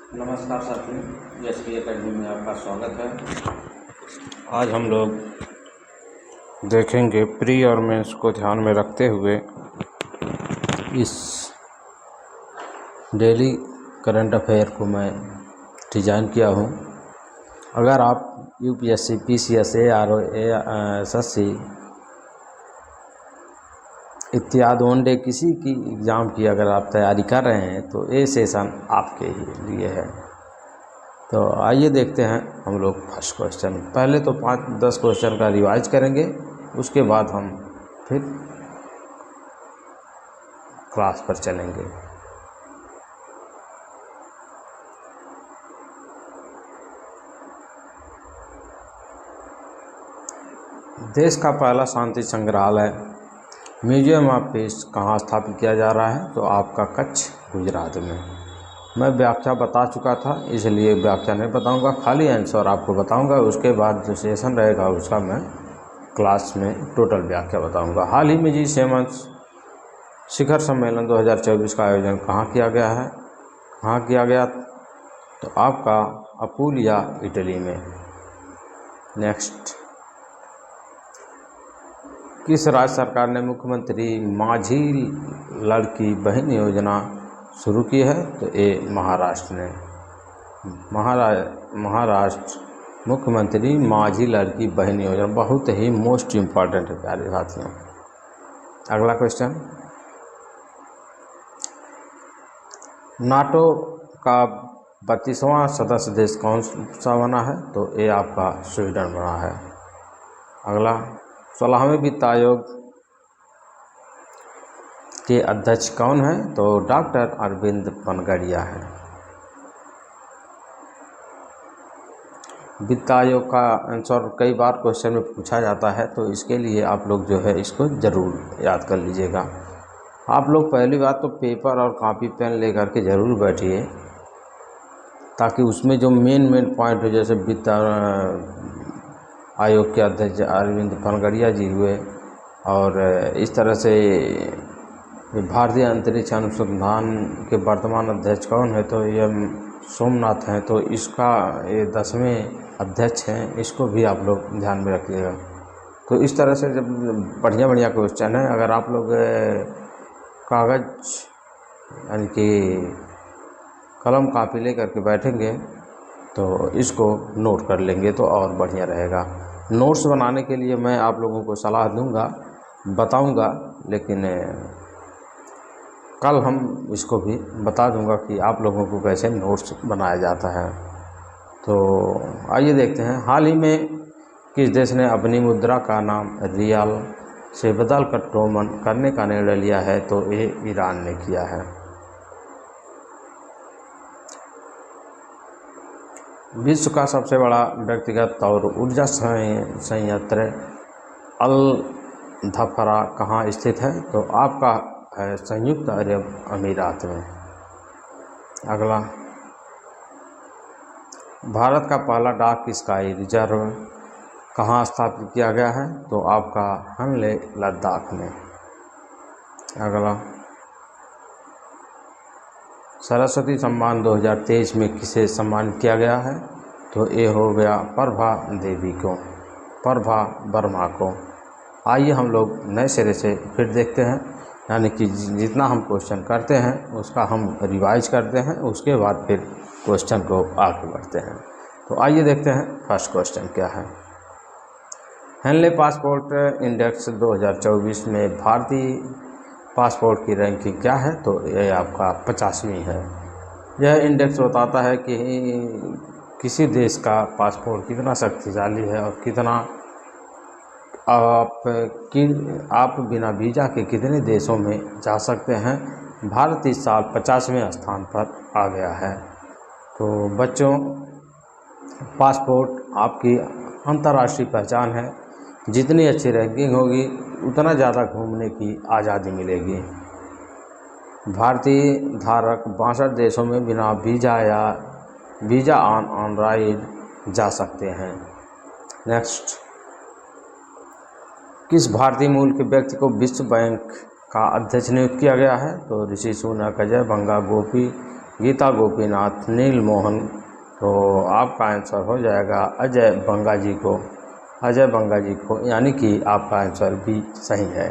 नमस्कार साथियों, SP academy में आपका स्वागत है। आज हम लोग देखेंगे प्री और मेंस को ध्यान में रखते हुए इस डेली करंट अफेयर को मैं डिज़ाइन किया हूँ। अगर आप यूपीएससी, पीसीएस, एआरओ, एसएससी इत्यादि वनडे किसी की एग्ज़ाम की अगर आप तैयारी कर रहे हैं तो ये सेशन आपके ही लिए है। तो आइए देखते हैं हम लोग फर्स्ट क्वेश्चन। पहले तो 5-10 क्वेश्चन का रिवाइज करेंगे, उसके बाद हम फिर क्लास पर चलेंगे। देश का पहला शांति संग्रहालय म्यूजियम ऑफ पीस कहाँ स्थापित किया जा रहा है? तो आपका कच्छ, गुजरात में। मैं व्याख्या बता चुका था, इसलिए व्याख्या नहीं बताऊंगा, खाली आंसर आपको बताऊंगा। उसके बाद जो सेशन रहेगा उसका मैं क्लास में टोटल व्याख्या बताऊंगा। हाल ही में G7 शिखर सम्मेलन 2024 का आयोजन कहाँ किया गया है? कहाँ किया गया? तो आपका अपुलिया, इटली में। नेक्स्ट, किस राज्य सरकार ने मुख्यमंत्री माझी लड़की बहन योजना शुरू की है? तो ये महाराष्ट्र ने। महाराष्ट्र मुख्यमंत्री माझी लड़की बहन योजना बहुत ही मोस्ट इम्पॉर्टेंट है प्यारे साथियों। अगला क्वेश्चन, नाटो का 32वां सदस्य देश कौन सा बना है? तो ये आपका स्वीडन बना है। अगला, 16वें वित्त आयोग के अध्यक्ष कौन है? तो डॉक्टर अरविंद पनगड़िया है। वित्त आयोग का आंसर कई बार क्वेश्चन में पूछा जाता है, तो इसके लिए आप लोग जो है इसको ज़रूर याद कर लीजिएगा। आप लोग पहली बात तो पेपर और कॉपी पेन लेकर के ज़रूर बैठिए, ताकि उसमें जो मेन पॉइंट हो, जैसे वित्त आयोग के अध्यक्ष अरविंद पनगड़िया जी हुए, और इस तरह से भारतीय अंतरिक्ष अनुसंधान के वर्तमान अध्यक्ष कौन है? तो ये सोमनाथ हैं। तो इसका ये 10वें अध्यक्ष हैं, इसको भी आप लोग ध्यान में रखिएगा। तो इस तरह से जब बढ़िया क्वेश्चन है, अगर आप लोग कागज़ यानी कि कलम कापी ले करके बैठेंगे तो इसको नोट कर लेंगे तो और बढ़िया रहेगा। नोट्स बनाने के लिए मैं आप लोगों को सलाह दूंगा, बताऊंगा, लेकिन कल हम इसको भी बता दूंगा कि आप लोगों को कैसे नोट्स बनाया जाता है। तो आइए देखते हैं, हाल ही में किस देश ने अपनी मुद्रा का नाम रियाल से बदल कर टोमन करने का निर्णय लिया है? तो ये ईरान ने किया है। विश्व का सबसे बड़ा व्यक्तिगत सौर ऊर्जा संयंत्र अल धफरा कहाँ स्थित है? तो आपका है संयुक्त अरब अमीरात में। अगला, भारत का पहला डाक स्काई रिजर्व कहाँ स्थापित किया गया है? तो आपका हनले, लद्दाख में। अगला, सरस्वती सम्मान 2023 में किसे सम्मानित किया गया है? तो ये हो गया प्रभा देवी को, प्रभा वर्मा को। आइए हम लोग नए सिरे से फिर देखते हैं, यानी कि जितना हम क्वेश्चन करते हैं उसका हम रिवाइज करते हैं, उसके बाद फिर क्वेश्चन को आगे बढ़ते हैं। तो आइए देखते हैं फर्स्ट क्वेश्चन क्या है। हेनले पासपोर्ट इंडेक्स 2024 में भारतीय पासपोर्ट की रैंकिंग क्या है? तो ये आपका 50वीं है। यह इंडेक्स बताता है कि किसी देश का पासपोर्ट कितना शक्तिशाली है और कितना आप बिना वीज़ा के कितने देशों में जा सकते हैं। भारत इस साल 50वें स्थान पर आ गया है। तो बच्चों, पासपोर्ट आपकी अंतर्राष्ट्रीय पहचान है। जितनी अच्छी रैंकिंग होगी उतना ज़्यादा घूमने की आज़ादी मिलेगी। भारतीय धारक 62 देशों में बिना वीज़ा ऑन राइड जा सकते हैं। नेक्स्ट, किस भारतीय मूल के व्यक्ति को विश्व बैंक का अध्यक्ष नियुक्त किया गया है? तो ऋषि सुनक, अजय बंगा, गोपी गीता गोपीनाथ, नील मोहन। तो आपका आंसर हो जाएगा अजय बंगा जी को, अजय बंगा जी को, यानी कि आपका आंसर भी सही है।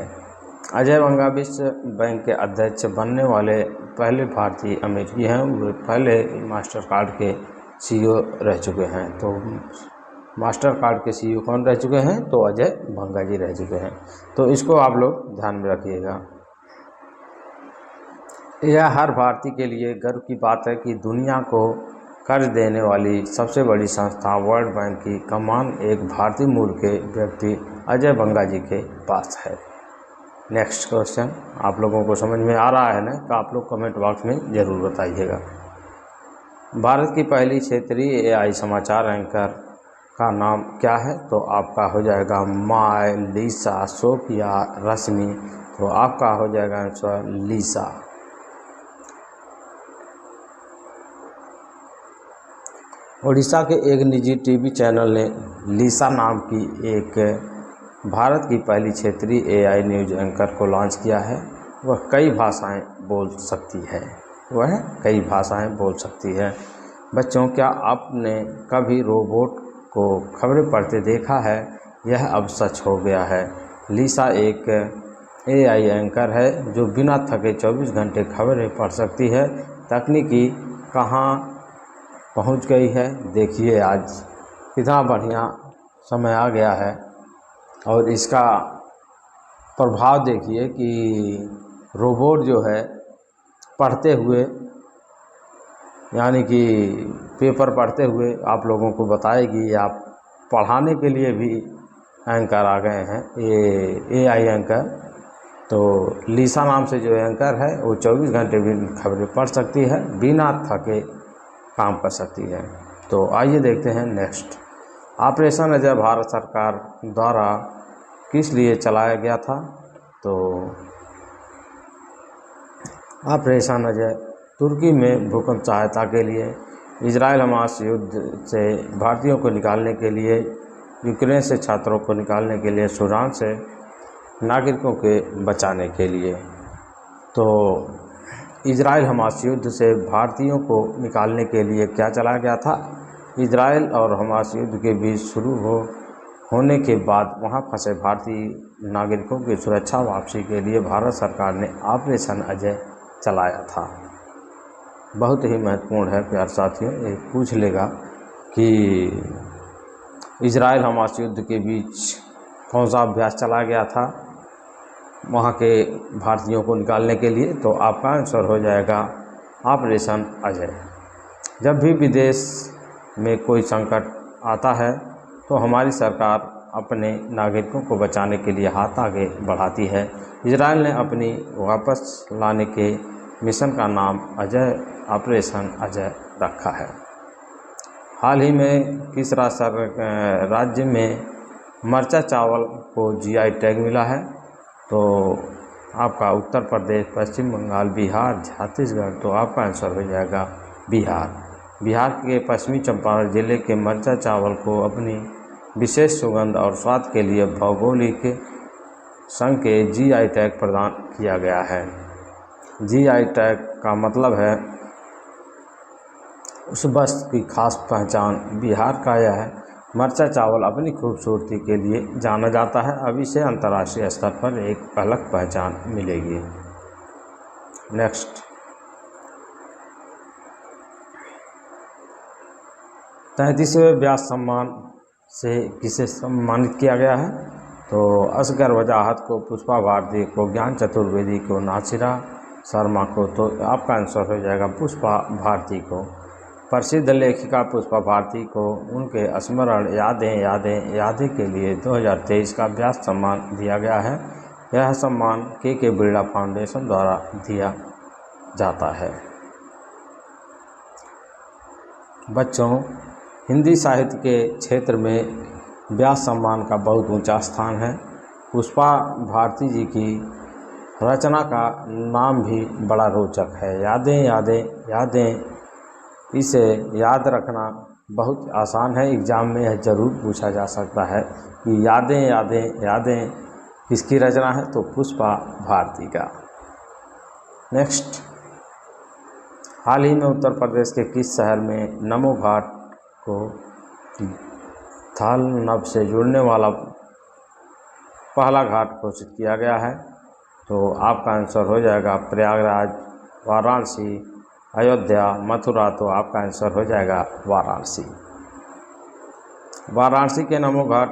अजय बंगा विश्व बैंक के अध्यक्ष बनने वाले पहले भारतीय अमेरिकी हैं। वे पहले मास्टर कार्ड के सीईओ रह चुके हैं। तो मास्टर कार्ड के सीईओ कौन रह चुके हैं? तो अजय बंगा जी रह चुके हैं। तो इसको आप लोग ध्यान में रखिएगा। यह हर भारतीय के लिए गर्व की बात है कि दुनिया को कर्ज देने वाली सबसे बड़ी संस्था वर्ल्ड बैंक की कमान एक भारतीय मूल के व्यक्ति अजय बंगा जी के पास है। नेक्स्ट क्वेश्चन आप लोगों को समझ में आ रहा है ना? तो आप लोग कमेंट बॉक्स में ज़रूर बताइएगा। भारत की पहली क्षेत्रीय एआई समाचार एंकर का नाम क्या है? तो आपका हो जाएगा माय, लीसा, सोफिया, रश्मि। तो आपका हो जाएगा आंसर लीसा। उड़ीसा के एक निजी टीवी चैनल ने लीसा नाम की एक भारत की पहली क्षेत्रीय एआई न्यूज़ एंकर को लॉन्च किया है। वह कई भाषाएं बोल सकती है। वह कई भाषाएं बोल सकती है। बच्चों, क्या आपने कभी रोबोट को खबरें पढ़ते देखा है? यह अब सच हो गया है। लीसा एक एआई एंकर है जो बिना थके 24 घंटे खबरें पढ़ सकती है। तकनीकी कहाँ पहुंच गई है? देखिए आज कितना बढ़िया समय आ गया है और इसका प्रभाव देखिए कि रोबोट जो है पढ़ते हुए, यानी कि पेपर पढ़ते हुए आप लोगों को बताएगी, या पढ़ाने के लिए भी एंकर आ गए हैं, ये एआई एंकर। तो लीसा नाम से जो एंकर है वो 24 घंटे भी खबरें पढ़ सकती है, बिना थके काम कर सकती है। तो आइए देखते हैं नेक्स्ट। ऑपरेशन अजय भारत सरकार द्वारा किस लिए चलाया गया था? तो ऑपरेशन अजय तुर्की में भूकंप सहायता के लिए, इजराइल हमास युद्ध से भारतीयों को निकालने के लिए, यूक्रेन से छात्रों को निकालने के लिए, सूडान से नागरिकों के बचाने के लिए। तो इजराइल हमास युद्ध से भारतीयों को निकालने के लिए क्या चलाया गया था? इजराइल और हमास युद्ध के बीच शुरू होने के बाद वहां फंसे भारतीय नागरिकों की सुरक्षा वापसी के लिए भारत सरकार ने ऑपरेशन अजय चलाया था। बहुत ही महत्वपूर्ण है प्यारे साथियों। ये पूछ लेगा कि इजराइल हमास युद्ध के बीच कौन सा अभ्यास चलाया गया था वहाँ के भारतीयों को निकालने के लिए? तो आपका आंसर हो जाएगा ऑपरेशन अजय। जब भी विदेश में कोई संकट आता है तो हमारी सरकार अपने नागरिकों को बचाने के लिए हाथ आगे बढ़ाती है। इजराइल ने अपनी वापस लाने के मिशन का नाम ऑपरेशन अजय रखा है। हाल ही में किस राज्य में मरचा चावल को जीआई टैग मिला है? तो आपका उत्तर प्रदेश, पश्चिम बंगाल, बिहार, छत्तीसगढ़। तो आपका आंसर हो जाएगा बिहार। बिहार के पश्चिमी चंपारण जिले के मरचा चावल को अपनी विशेष सुगंध और स्वाद के लिए भौगोलिक संघ के जीआई टैग प्रदान किया गया है। जीआई टैग का मतलब है उस वस्तु की खास पहचान। बिहार का यह मरचा चावल अपनी खूबसूरती के लिए जाना जाता है। अब इसे अंतर्राष्ट्रीय स्तर पर एक अलग पहचान मिलेगी। नेक्स्ट, 33वें व्यास सम्मान से किसे सम्मानित किया गया है? तो असगर वजाहत को, पुष्पा भारती को, ज्ञान चतुर्वेदी को, नासिरा शर्मा को। तो आपका आंसर हो जाएगा पुष्पा भारती को। प्रसिद्ध लेखिका पुष्पा भारती को उनके स्मरण यादें के लिए 2023 का व्यास सम्मान दिया गया है। यह सम्मान के बिरला फाउंडेशन द्वारा दिया जाता है। बच्चों, हिंदी साहित्य के क्षेत्र में व्यास सम्मान का बहुत ऊंचा स्थान है। पुष्पा भारती जी की रचना का नाम भी बड़ा रोचक है, यादें। इसे याद रखना बहुत आसान है। एग्ज़ाम में यह ज़रूर पूछा जा सकता है कि यादें किसकी रचना है? तो पुष्पा भारती का। नेक्स्ट, हाल ही में उत्तर प्रदेश के किस शहर में नमो घाट को थल नभ से जुड़ने वाला पहला घाट घोषित किया गया है? तो आपका आंसर हो जाएगा प्रयागराज, वाराणसी, अयोध्या, मथुरा। तो आपका आंसर हो जाएगा वाराणसी। वाराणसी के नमो घाट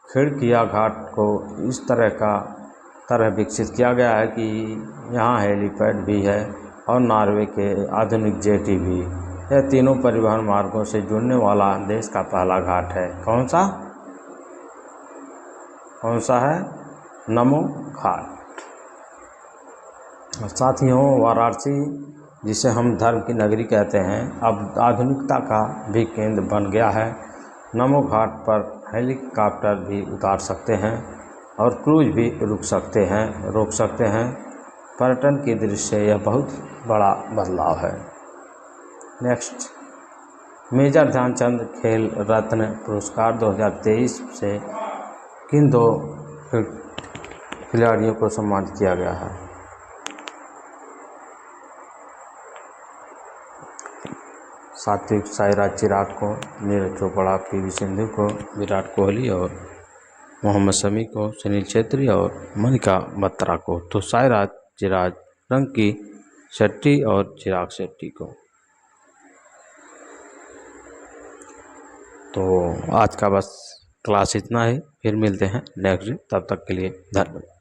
खिड़किया घाट को इस तरह विकसित किया गया है कि यहाँ हेलीपैड भी है और नॉर्वे के आधुनिक जेटी भी। यह तीनों परिवहन मार्गों से जुड़ने वाला देश का पहला घाट है। कौन सा है? नमो घाट। और साथियों, वाराणसी जिसे हम धर्म की नगरी कहते हैं, अब आधुनिकता का भी केंद्र बन गया है। नमो घाट पर हेलीकॉप्टर भी उतार सकते हैं और क्रूज भी रोक सकते हैं। पर्यटन की दृष्टि से यह बहुत बड़ा बदलाव है। नेक्स्ट, मेजर ध्यानचंद खेल रत्न पुरस्कार 2023 से किन 2 खिलाड़ियों को सम्मानित किया गया है? सात्विक साईराज चिराग को, नीरज चोपड़ा पीवी सिंधु को, विराट कोहली और मोहम्मद शमी को, सुनील छेत्री और मनिका बत्रा को। तो साईराज चिराग, रंकी शेट्टी और चिराग शेट्टी को। तो आज का बस क्लास इतना ही, फिर मिलते हैं नेक्स्ट। तब तक के लिए धन्यवाद।